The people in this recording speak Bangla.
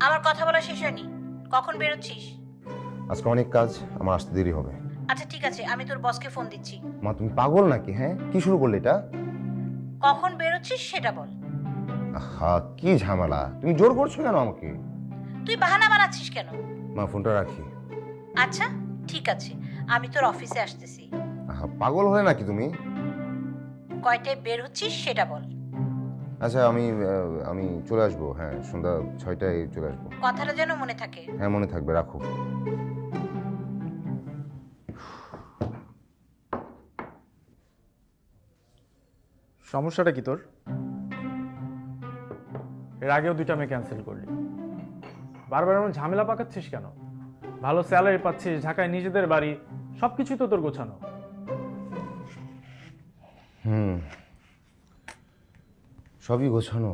আমার কথা বলা শেষ হয়নি। কখন বেরোচ্ছিস? আজকে অনেক কাজ, আমার আসতে দেরি হবে। আচ্ছা ঠিক আছে, আমি তোর বসকে ফোন দিচ্ছি। মা তুমি পাগল নাকি? হ্যাঁ, কি শুরু করলে এটা? কখন বেরোচ্ছিস সেটা বল। হ্যাঁ, কি ঝামেলা, তুমি জোর করছো কেন আমাকে? তুই বাহানা বানাচ্ছিস কেন? মা ফোনটা রাখি। আচ্ছা ঠিক আছে, আমি তোর অফিসে আসতেছি। পাগল হলে নাকি তুমি? কয়টায় বের হচ্ছিস সেটা বল। আচ্ছা, আমি চলে আসবো। হ্যাঁ, সন্ধ্যা 6টায় চলে আসবো। কথাটা যেন মনে থাকে। হ্যাঁ, মনে থাকবে, রাখো। সমস্যাটা কি তোর? এর আগেও 2টা মেয়ে ক্যান্সেল করলি, বারবার এমন ঝামেলা পাকাচ্ছিস কেন? ভালো স্যালারি পাচ্ছিস, ঢাকায় নিজেদের বাড়ি, সবকিছুই তো তোর গোছানো। সবই গোছানো।